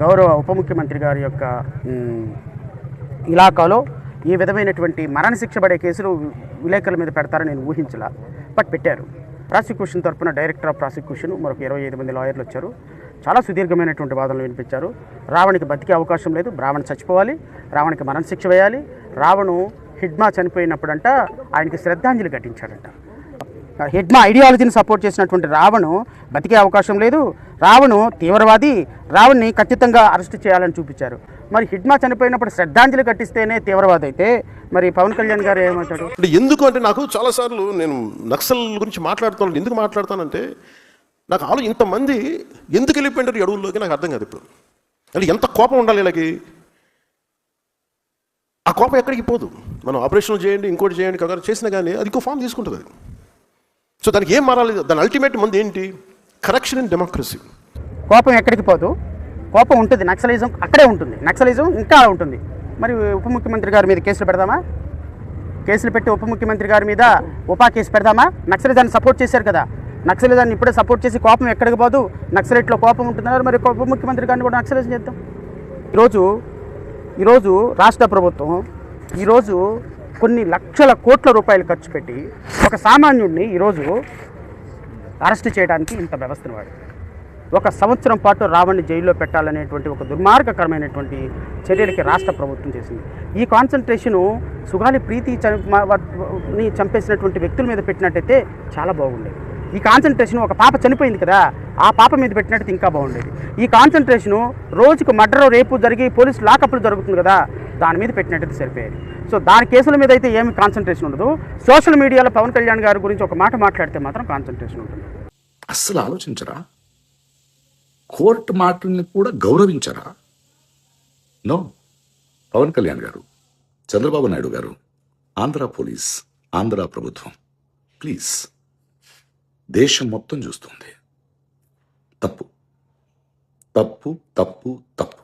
గౌరవ ఉప ముఖ్యమంత్రి గారి యొక్క ఇలాకాలో ఈ విధమైనటువంటి మరణశిక్ష పడే కేసులు విలేకరుల మీద పెడతారని నేను ఊహించలా. బట్ పెట్టారు. ప్రాసిక్యూషన్ తరఫున డైరెక్టర్ ఆఫ్ ప్రాసిక్యూషన్ మరొక 25 మంది లాయర్లు వచ్చారు. చాలా సుదీర్ఘమైనటువంటి వాదనలు వినిపించారు. రావణ్కి బతికే అవకాశం లేదు, రావణ్ చచ్చిపోవాలి, రావణ్కి మరణశిక్ష వేయాలి. రావణు హిడ్మా చనిపోయినప్పుడంట ఆయనకి శ్రద్ధాంజలి ఘటించాడంట. హిడ్మా ఐడియాలజీని సపోర్ట్ చేసినటువంటి రావణు బతికే అవకాశం లేదు, రావణు తీవ్రవాది, రావణ్ని ఖచ్చితంగా అరెస్ట్ చేయాలని చూపించారు. మరి హిడ్మా చనిపోయినప్పుడు శ్రద్ధాంజలి ఘటిస్తేనే తీవ్రవాది అయితే మరి పవన్ కళ్యాణ్ గారు ఏమంటాడు? అంటే ఎందుకు అంటే నాకు చాలాసార్లు నేను నక్సల్ గురించి మాట్లాడుతున్నాను. ఎందుకు మాట్లాడతానంటే నాకు ఇంతమంది ఎందుకు వెళ్ళిపోయినారు అడవుల్లోకి నాకు అర్థం కాదు. ఇప్పుడు అంటే ఎంత కోపం ఉండాలి వీళ్ళకి. ఆ కోపం ఎక్కడికి పోదు. మనం ఆపరేషన్లు చేయండి, ఇంకోటి చేయండి, కగర్ చేసినా కానీ అది ఇంకో ఫామ్ తీసుకుంటుంది. అది సో దానికి ఏం మారాలి? దాని అల్టిమేట్ మంది ఏంటి? Correction in democracy. కోపం ఎక్కడికి పోదు, కోపం ఉంటుంది. నక్సలిజం అక్కడే ఉంటుంది, నక్సలిజం ఇంకా ఉంటుంది. మరి ఉప ముఖ్యమంత్రి గారి మీద కేసులు పెడదామా? కేసులు పెట్టి ఉప ముఖ్యమంత్రి గారి మీద కేసు పెడదామా? నక్సలిజాన్ని సపోర్ట్ చేశారు కదా, నక్సలిజాన్ని ఇప్పుడే సపోర్ట్ చేసి కోపం ఎక్కడికి పోదు, నక్సలైట్లో కోపం ఉంటున్నారు. మరి ఉప ముఖ్యమంత్రి గారిని కూడా నక్సలిజం చేద్దాం. ఈరోజు రాష్ట్ర ప్రభుత్వం ఈరోజు కొన్ని లక్షల కోట్ల రూపాయలు ఖర్చు పెట్టి ఒక సామాన్యుడిని ఈరోజు అరెస్ట్ చేయడానికి ఇంత వ్యవస్థను వాడు. 1 సంవత్సరం పాటు రావణ్ణి జైల్లో పెట్టాలనేటువంటి ఒక దుర్మార్గకరమైనటువంటి చర్యలకి రాష్ట్ర ప్రభుత్వం చేసింది. ఈ కాన్సన్ట్రేషను సుగాలి ప్రీతిని చంపేసినటువంటి వ్యక్తుల మీద పెట్టినట్టయితే చాలా బాగుండేది. ఈ కాన్సన్ట్రేషన్ ఒక పాప చనిపోయింది కదా, ఆ పాప మీద పెట్టినట్టు ఇంకా బాగుండేది. ఈ కాన్సన్ట్రేషను రోజుకు మర్డర్, రేపు జరిగి పోలీసు లాకప్లు జరుగుతుంది కదా, దాని మీద పెట్టినట్టయితే సరిపోయేది. సో దాని కేసుల మీద అయితే ఏమి కాన్సన్ట్రేషన్ ఉండదు. సోషల్ మీడియాలో పవన్ కళ్యాణ్ గారి గురించి ఒక మాట మాట్లాడితే మాత్రం కాన్సన్ట్రేషన్ ఉంటుంది. అస్సలు ఆలోచించరా? కోర్టు మాటల్ని కూడా గౌరవించరా? నో. పవన్ కళ్యాణ్ గారు, చంద్రబాబు నాయుడు గారు, ఆంధ్ర పోలీస్, ఆంధ్ర ప్రభుత్వం, ప్లీజ్, దేశం మొత్తం చూస్తుంది. తప్పు తప్పు తప్పు తప్పు.